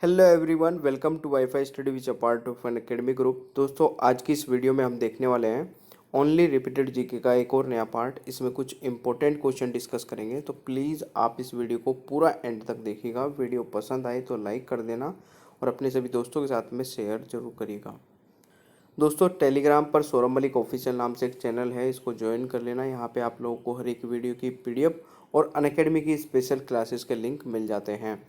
Hello everyone, welcome to wifi study which a part of Unacademy group. दोस्तों, आज की इस video में हम देखने वाले हैं ओनली रिपीटेड जीके का एक और नया पार्ट। इसमें कुछ इंपॉर्टेंट क्वेश्चन डिस्कस करेंगे, तो प्लीज़ आप इस वीडियो को पूरा एंड तक देखिएगा। वीडियो पसंद आए तो लाइक कर देना और अपने सभी दोस्तों के साथ में शेयर जरूर करिएगा। दोस्तों, टेलीग्राम पर सौरभ मलिक ऑफिशियल नाम से एक चैनल है, इसको ज्वाइन कर लेना। यहाँ पे आप लोगों को हर एक वीडियो की पीडीएफ और अनअकैडमी की स्पेशल क्लासेस के लिंक मिल जाते हैं।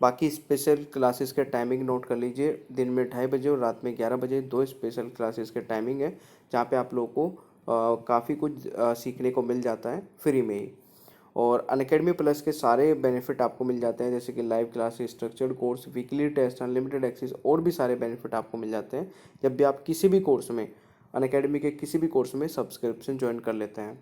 बाकी स्पेशल क्लासेस के टाइमिंग नोट कर लीजिए। दिन में 2:30 और रात में 11 बजे दो स्पेशल क्लासेस के टाइमिंग है, जहाँ पे आप लोगों को काफ़ी कुछ सीखने को मिल जाता है फ्री में ही। और अनअकैडमी प्लस के सारे बेनिफिट आपको मिल जाते हैं, जैसे कि live classes, structured course, weekly test, unlimited access और भी सारे बेनिफिट आपको मिल जाते हैं जब भी आप किसी भी कोर्स में, अनअकैडमी के किसी भी कोर्स में सब्सक्रिप्शन ज्वाइन कर लेते हैं।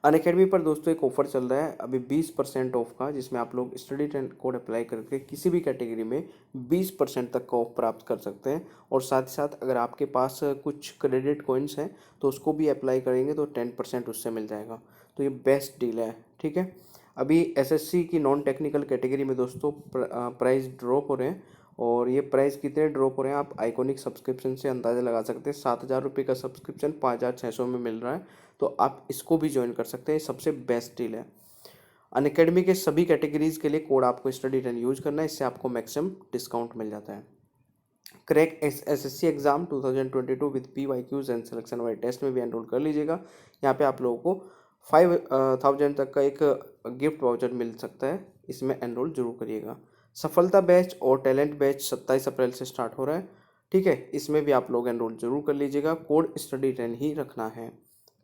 अनअकैडमी पर दोस्तों एक ऑफर चल रहा है अभी 20% ऑफ का, जिसमें आप लोग स्टडी टेंट कोड अप्लाई करके किसी भी कैटेगरी में 20% तक का ऑफ प्राप्त कर सकते हैं। और साथ ही साथ अगर आपके पास कुछ क्रेडिट कॉइन्स हैं तो उसको भी अप्लाई करेंगे तो 10% उससे मिल जाएगा। तो ये बेस्ट डील है, ठीक है। अभी एसएससी की नॉन टेक्निकल कैटेगरी में दोस्तों प्राइस ड्रॉप हो रहे हैं, और ये प्राइस कितने ड्रॉप हो रहे हैं आप आइकॉनिक सब्सक्रिप्शन से अंदाज़ा लगा सकते हैं। 7,000 रुपये का सब्सक्रिप्शन 5,600 में मिल रहा है, तो आप इसको भी ज्वाइन कर सकते हैं। सबसे बेस्ट डील है। अनअकैडमी के सभी कैटेगरीज के लिए कोड आपको स्टडी टेन यूज करना है, इससे आपको मैक्सिमम डिस्काउंट मिल जाता है। Crack SSC exam 2022 with PYQs and selection wise test में भी एनरोल कर लीजिएगा। यहाँ पे आप लोगों को 5,000 तक का एक गिफ्ट वाउचर मिल सकता है, इसमें एनरोल जरूर करिएगा। सफलता बैच और टैलेंट बैच 27 अप्रैल से स्टार्ट हो रहा है, ठीक है। इसमें भी आप लोग एनरोल जरूर कर लीजिएगा। कोड स्टडी टेन ही रखना है,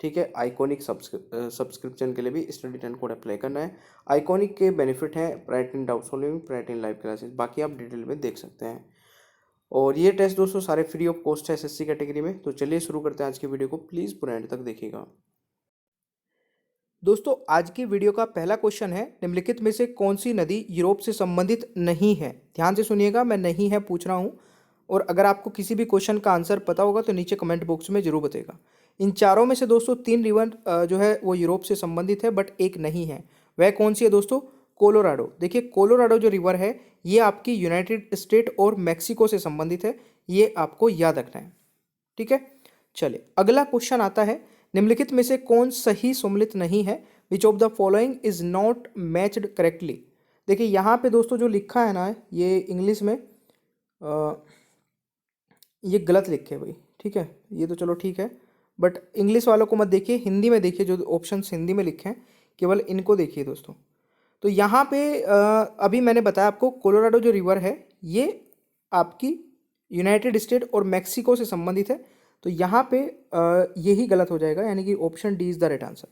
ठीक है। आइकॉनिक सब्सक्रिप्शन के लिए भी स्टडी टेन कोड अप्लाई करना है। आइकॉनिक के बेनिफिट हैं pride in doubt solving, pride in live classes, बाकी आप डिटेल में देख सकते हैं। और ये टेस्ट दोस्तों सारे फ्री ऑफ कॉस्ट है एसएससी कैटेगरी में। तो चलिए शुरू करते हैं आज की वीडियो को, प्लीज़ पूरा एंड तक देखिएगा। दोस्तों, आज की वीडियो का पहला क्वेश्चन है, निम्नलिखित में से कौन सी नदी यूरोप से संबंधित नहीं है। ध्यान से सुनिएगा, मैं नहीं है पूछ रहा हूँ, और अगर आपको किसी भी क्वेश्चन का आंसर पता होगा तो नीचे कमेंट बॉक्स में जरूर बताएगा। इन चारों में से दोस्तों 3 रिवर जो है वो यूरोप से संबंधित है, बट एक नहीं है। वह कौन सी है दोस्तों? कोलोराडो। देखिए, कोलोराडो जो रिवर है ये आपकी यूनाइटेड स्टेट और मैक्सिको से संबंधित है, ये आपको याद रखना है, ठीक है। चलिए अगला क्वेश्चन आता है, निम्नलिखित में से कौन सही सम्मिलित नहीं है? Which of the following is not matched correctly. देखिए यहाँ पे दोस्तों जो लिखा है ना, ये इंग्लिश में ये गलत लिखे भाई, ठीक है। ये तो चलो ठीक है, बट इंग्लिश वालों को मत देखिए, हिंदी में देखिए। जो ऑप्शंस हिंदी में लिखे हैं केवल इनको देखिए दोस्तों। तो यहाँ पे अभी मैंने बताया आपको, कोलोराडो जो रिवर है ये आपकी यूनाइटेड स्टेट और मैक्सिको से संबंधित है, तो यहाँ पे यही गलत हो जाएगा, यानी कि option D is the right answer,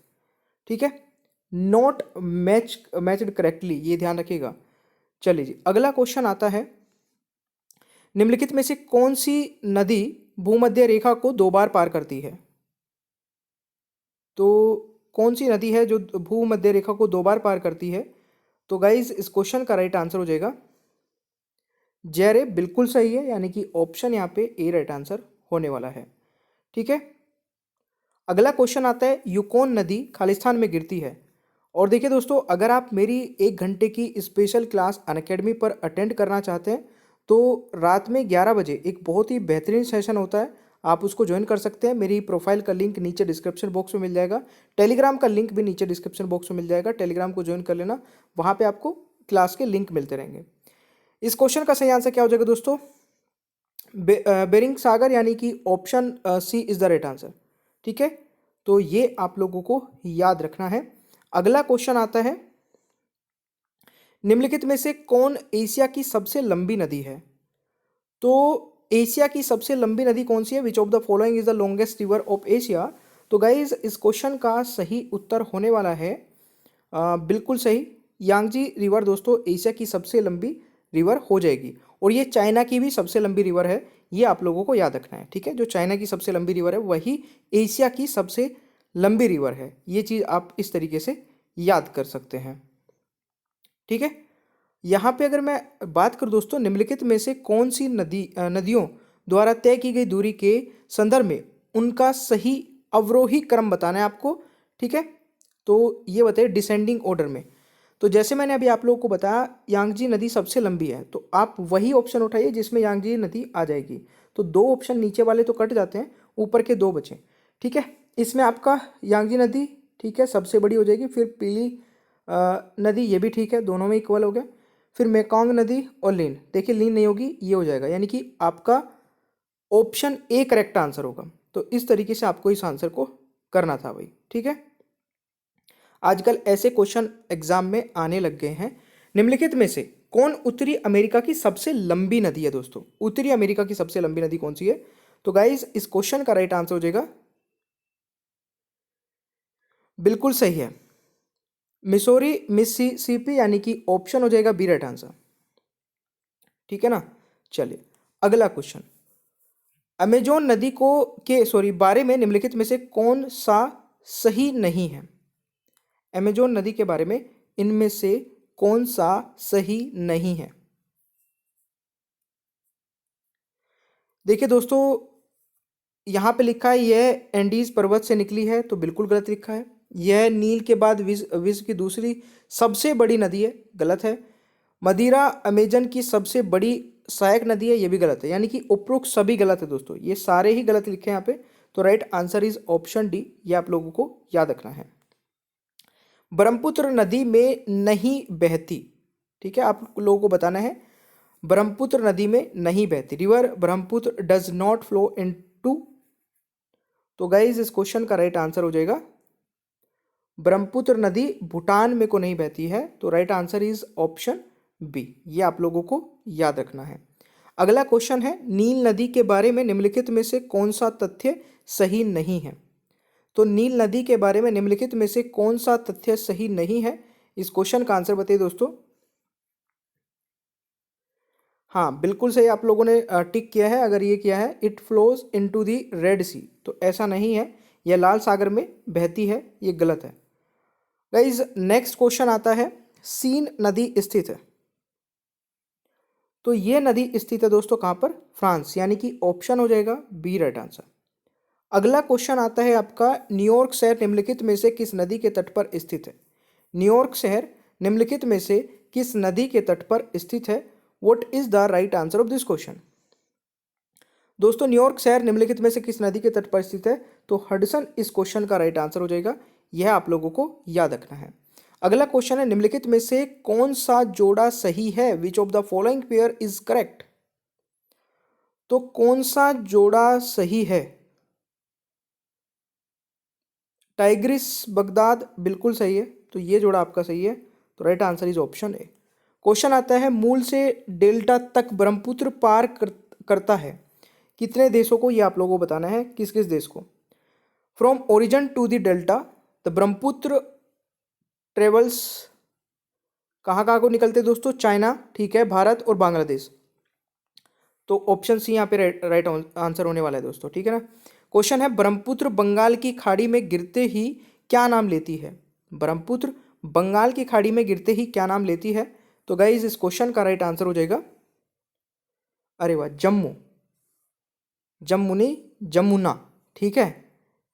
ठीक है। नॉट मैच्ड करेक्टली, ये ध्यान रखिएगा। चलिए जी, अगला क्वेश्चन आता है, निम्नलिखित में से कौन सी नदी भूमध्य रेखा को 2 बार पार करती है? तो कौन सी नदी है जो भूमध्य रेखा को 2 बार पार करती है? तो गाइज इस क्वेश्चन का राइट आंसर हो जाएगा जेरे, बिल्कुल सही है, यानी कि ऑप्शन यहाँ पे ए राइट आंसर होने वाला है, ठीक है। अगला क्वेश्चन आता है, यूकोन नदी खालिस्तान में गिरती है। और देखिए दोस्तों, अगर आप मेरी 1 घंटे की स्पेशल क्लास अनअकैडमी पर अटेंड करना चाहते हैं तो रात में 11 बजे एक बहुत ही बेहतरीन सेशन होता है, आप उसको ज्वाइन कर सकते हैं। मेरी प्रोफाइल का लिंक नीचे डिस्क्रिप्शन बॉक्स में मिल जाएगा, टेलीग्राम का लिंक भी नीचे डिस्क्रिप्शन बॉक्स में मिल जाएगा। टेलीग्राम को ज्वाइन कर लेना, वहाँ पर आपको क्लास के लिंक मिलते रहेंगे। इस क्वेश्चन का सही आंसर क्या हो जाएगा दोस्तों? बेरिंग सागर, यानी कि option C is the right answer, ठीक है। तो ये आप लोगों को याद रखना है। अगला क्वेश्चन आता है, निम्नलिखित में से कौन एशिया की सबसे लंबी नदी है? तो एशिया की सबसे लंबी नदी कौन सी है? Which of the following is the longest river of Asia. तो गाइज इस क्वेश्चन का सही उत्तर होने वाला है बिल्कुल सही, यांगजी रिवर दोस्तों एशिया की सबसे लंबी रिवर हो जाएगी। और ये चाइना की भी सबसे लंबी रिवर है, ये आप लोगों को याद रखना है, ठीक है। जो चाइना की सबसे लंबी रिवर है वही एशिया की सबसे लंबी रिवर है, ये चीज़ आप इस तरीके से याद कर सकते हैं, ठीक है। यहाँ पे अगर मैं बात करूँ दोस्तों, निम्नलिखित में से कौन सी नदियों द्वारा तय की गई दूरी के संदर्भ में उनका सही अवरोही क्रम बताना है आपको, ठीक है। तो ये बताइए डिसेंडिंग ऑर्डर में। तो जैसे मैंने अभी आप लोगों को बताया यांगजी नदी सबसे लंबी है, तो आप वही ऑप्शन उठाइए जिसमें यांगजी नदी आ जाएगी। तो दो ऑप्शन नीचे वाले तो कट जाते हैं, ऊपर के दो बचे। ठीक है, इसमें आपका यांगजी नदी ठीक है सबसे बड़ी हो जाएगी, फिर पीली नदी ये भी ठीक है, दोनों में इक्वल हो गया। फिर मेकोंग नदी और लीन, देखिए लीन नहीं होगी, ये हो जाएगा, यानी कि आपका ऑप्शन ए करेक्ट आंसर होगा। तो इस तरीके से आपको इस आंसर को करना था भाई। ठीक है, आजकल ऐसे क्वेश्चन एग्जाम में आने लग गए हैं। निम्नलिखित में से कौन उत्तरी अमेरिका की सबसे लंबी नदी है दोस्तों? उत्तरी अमेरिका की सबसे लंबी नदी कौन सी है? तो गाइज इस क्वेश्चन का राइट आंसर हो जाएगा, बिल्कुल सही है, मिसौरी मिसिसिपी, यानी कि ऑप्शन हो जाएगा बी राइट आंसर। ठीक है ना, चलिए अगला क्वेश्चन। अमेजोन नदी को बारे में निम्नलिखित में से कौन सा सही नहीं है? अमेजोन नदी के बारे में इनमें से कौन सा सही नहीं है? देखिए दोस्तों, यहां पे लिखा है यह एंडीज पर्वत से निकली है, तो बिल्कुल गलत लिखा है। यह नील के बाद विश्व की दूसरी सबसे बड़ी नदी है, गलत है। मदिरा अमेजन की सबसे बड़ी सहायक नदी है, यह भी गलत है। यानी कि उपरोक्त सभी गलत है दोस्तों, ये सारे ही गलत लिखे हैं यहाँ पे। तो right answer is option D, ये आप लोगों को याद रखना है। ब्रह्मपुत्र नदी में नहीं बहती, ठीक है, आप लोगों को बताना है ब्रह्मपुत्र नदी में नहीं बहती। River Brahmaputra does not flow into, तो गाइज इस क्वेश्चन का राइट आंसर हो जाएगा ब्रह्मपुत्र नदी भूटान में को नहीं बहती है, तो right answer is option B, ये आप लोगों को याद रखना है। अगला क्वेश्चन है, नील नदी के बारे में निम्नलिखित में से कौन सा तथ्य सही नहीं है? तो नील नदी के बारे में निम्नलिखित में से कौन सा तथ्य सही नहीं है? इस क्वेश्चन का आंसर बताइए दोस्तों। हाँ बिल्कुल सही, आप लोगों ने टिक किया है। अगर ये किया है it flows into the Red Sea, तो ऐसा नहीं है, यह लाल सागर में बहती है, ये गलत है। गाइज नेक्स्ट क्वेश्चन आता है, सीन नदी स्थित है, तो ये नदी स्थित है दोस्तों कहाँ पर? फ्रांस, यानी कि ऑप्शन हो जाएगा बी राइट आंसर। अगला क्वेश्चन आता है आपका, न्यूयॉर्क शहर निम्नलिखित में से किस नदी के तट पर स्थित है? न्यूयॉर्क शहर निम्नलिखित में से किस नदी के तट पर स्थित है? What is the right answer of this question? दोस्तों न्यूयॉर्क शहर निम्नलिखित में से किस नदी के तट पर स्थित है? तो हडसन इस क्वेश्चन का राइट आंसर हो जाएगा, यह आप लोगों को याद रखना है। अगला क्वेश्चन है, निम्नलिखित में से कौन सा जोड़ा सही है? Which of the following pair is correct? तो कौन सा जोड़ा सही है? टाइग्रिस बगदाद बिल्कुल सही है, तो ये जोड़ा आपका सही है, तो right answer is option A. Question आता है, मूल से डेल्टा तक ब्रह्मपुत्र पार करता है कितने देशों को? ये आप लोगों को बताना है, किस किस देश को? From origin to the delta the Brahmaputra travels, कहाँ कहाँ को निकलते दोस्तों? चाइना, ठीक है, भारत और बांग्लादेश, तो ऑप्शन सी यहाँ पे राइट आंसर होने वाला है दोस्तों। ठीक है ना। क्वेश्चन है, ब्रह्मपुत्र बंगाल की खाड़ी में गिरते ही क्या नाम लेती है? ब्रह्मपुत्र बंगाल की खाड़ी में गिरते ही क्या नाम लेती है? तो गाइज इस क्वेश्चन का राइट आंसर हो जाएगा, अरे वाह, जम्मू, जम्मू नहीं जमुना, ठीक है,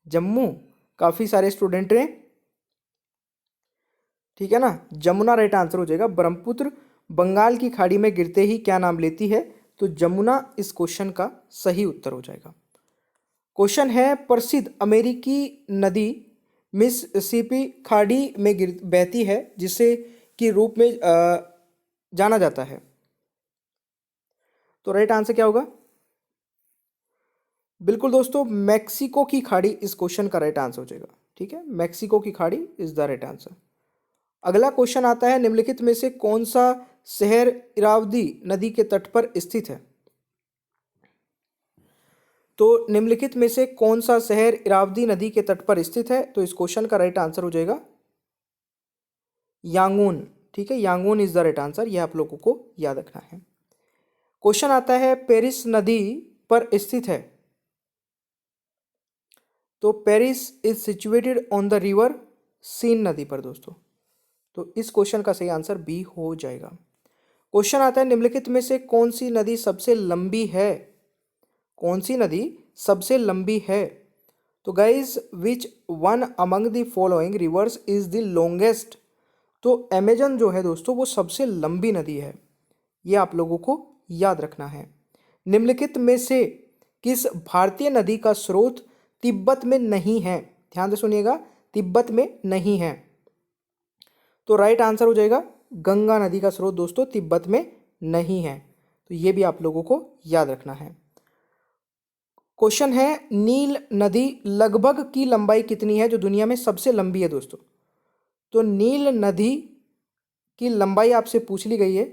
जम्मू, काफी सारे स्टूडेंट हैं, ठीक है ना, जमुना राइट आंसर हो जाएगा। ब्रह्मपुत्र बंगाल की खाड़ी में गिरते ही क्या नाम लेती है? तो जमुना इस क्वेश्चन का सही उत्तर हो जाएगा। क्वेश्चन है, प्रसिद्ध अमेरिकी नदी मिसिसिपी खाड़ी में बहती है जिसे के रूप में जाना जाता है, तो राइट आंसर क्या होगा? बिल्कुल दोस्तों, मैक्सिको की खाड़ी इस क्वेश्चन का राइट आंसर हो जाएगा। ठीक है, मैक्सिको की खाड़ी इज द राइट आंसर। अगला क्वेश्चन आता है, निम्नलिखित में से कौन सा शहर इरावदी नदी के तट पर स्थित है? तो निम्नलिखित में से कौन सा शहर इरावदी नदी के तट पर स्थित है? तो इस क्वेश्चन का राइट आंसर हो जाएगा यांगून, ठीक है, Yangon is the right answer, यह आप लोगों को याद रखना है। क्वेश्चन आता है, पेरिस नदी पर स्थित है, तो Paris is situated on the river Seine नदी पर दोस्तों, तो इस क्वेश्चन का सही आंसर बी हो जाएगा। क्वेश्चन आता है, निम्नलिखित में से कौन सी नदी सबसे लंबी है? कौन सी नदी सबसे लंबी है? तो guys which one among the following rivers is the longest? तो अमेजन जो है दोस्तों वो सबसे लंबी नदी है, ये आप लोगों को याद रखना है। निम्नलिखित में से किस भारतीय नदी का स्रोत तिब्बत में नहीं है? ध्यान से सुनिएगा, तिब्बत में नहीं है। तो राइट आंसर हो जाएगा गंगा नदी का स्रोत दोस्तों तिब्बत में नहीं है। तो ये भी आप लोगों को याद रखना है। क्वेश्चन है, नील नदी लगभग की लंबाई कितनी है जो दुनिया में सबसे लंबी है दोस्तों? तो नील नदी की लंबाई आपसे पूछ ली गई है।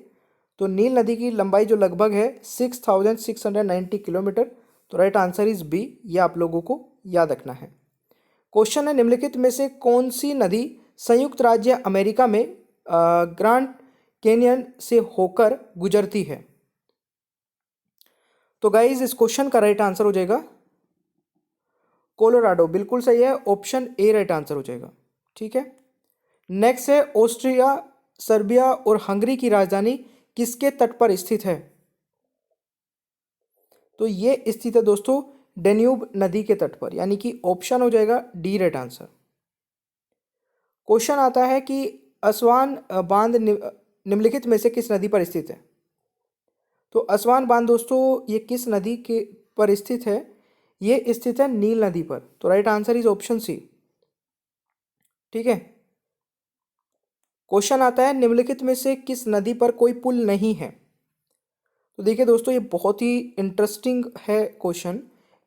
तो नील नदी की लंबाई जो लगभग है 6690 किलोमीटर। तो राइट आंसर इज बी, ये आप लोगों को याद रखना है। क्वेश्चन है, निम्नलिखित में से कौन सी नदी संयुक्त राज्य अमेरिका में ग्रांड कैनियन से होकर गुजरती है? तो गाइज इस क्वेश्चन का राइट आंसर हो जाएगा कोलोराडो, बिल्कुल सही है, ऑप्शन ए राइट आंसर हो जाएगा। ठीक है, नेक्स्ट है, ऑस्ट्रिया, सर्बिया और हंगरी की राजधानी किसके तट पर स्थित है? तो ये स्थित है दोस्तों डेन्यूब नदी के तट पर, यानी कि ऑप्शन हो जाएगा डी राइट आंसर। क्वेश्चन आता है कि असवान बांध निम्नलिखित में से किस नदी पर स्थित है? तो असवान बांध दोस्तों ये किस नदी के पर स्थित है? ये स्थित है नील नदी पर। तो right answer is option C. ठीक है, क्वेश्चन आता है, निम्नलिखित में से किस नदी पर कोई पुल नहीं है? तो देखिए दोस्तों ये बहुत ही इंटरेस्टिंग है क्वेश्चन।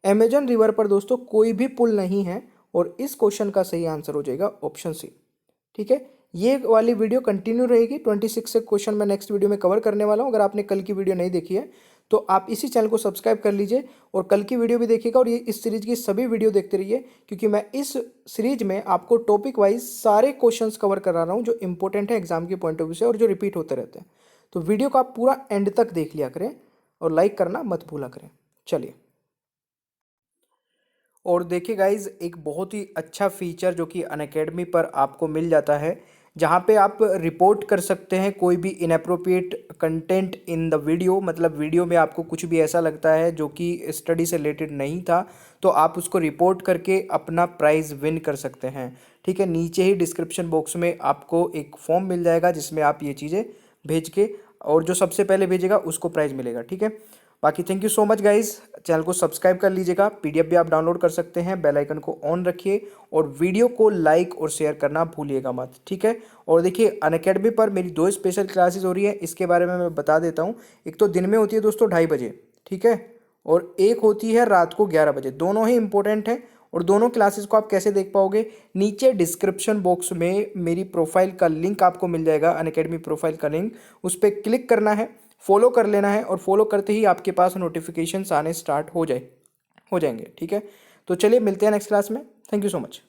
अमेजन रिवर पर दोस्तों कोई भी पुल नहीं है और इस क्वेश्चन का सही आंसर हो जाएगा ऑप्शन सी। ठीक है, ये वाली वीडियो कंटिन्यू रहेगी। 26 से क्वेश्चन मैं नेक्स्ट वीडियो में कवर करने वाला हूँ। अगर आपने कल की वीडियो नहीं देखी है तो आप इसी चैनल को सब्सक्राइब कर लीजिए और कल की वीडियो भी देखिएगा और ये इस सीरीज की सभी वीडियो देखते रहिए, क्योंकि मैं इस सीरीज में आपको टॉपिक वाइज सारे क्वेश्चंस कवर करा रहा हूँ जो इंपॉर्टेंट है एग्जाम के पॉइंट ऑफ व्यू से और जो रिपीट होते रहते हैं। तो वीडियो को आप पूरा एंड तक देख लिया करें और लाइक करना मत भूला करें। चलिए, और देखिए गाइज एक बहुत ही अच्छा फीचर जो कि अनअकैडमी पर आपको मिल जाता है, जहाँ पे आप रिपोर्ट कर सकते हैं कोई भी inappropriate content in the video. मतलब वीडियो में आपको कुछ भी ऐसा लगता है जो कि स्टडी से रिलेटेड नहीं था, तो आप उसको रिपोर्ट करके अपना प्राइज़ विन कर सकते हैं। ठीक है, नीचे ही डिस्क्रिप्शन बॉक्स में आपको एक फॉर्म मिल जाएगा जिसमें आप ये चीज़ें भेज के, और जो सबसे पहले भेजेगा उसको प्राइज़ मिलेगा। ठीक है, बाकी thank you so much guys, channel को सब्सक्राइब कर लीजिएगा, पीडीएफ भी आप डाउनलोड कर सकते हैं, बेल आइकन को ऑन रखिए और वीडियो को लाइक और शेयर करना भूलिएगा मत। ठीक है, और देखिए अनअकैडमी पर मेरी 2 स्पेशल क्लासेस हो रही है, इसके बारे में मैं बता देता हूँ। एक तो दिन में होती है दोस्तों 2:30 बजे, ठीक है, और एक होती है रात को 11 बजे। दोनों ही इंपॉर्टेंट है और दोनों क्लासेस को आप कैसे देख पाओगे, नीचे डिस्क्रिप्शन बॉक्स में मेरी प्रोफाइल का लिंक आपको मिल जाएगा, अनअकैडमी प्रोफाइल का लिंक, उस पर क्लिक करना है, फॉलो कर लेना है और फॉलो करते ही आपके पास नोटिफिकेशंस आने स्टार्ट हो जाएंगे। ठीक है, तो चलिए मिलते हैं नेक्स्ट क्लास में। Thank you so much.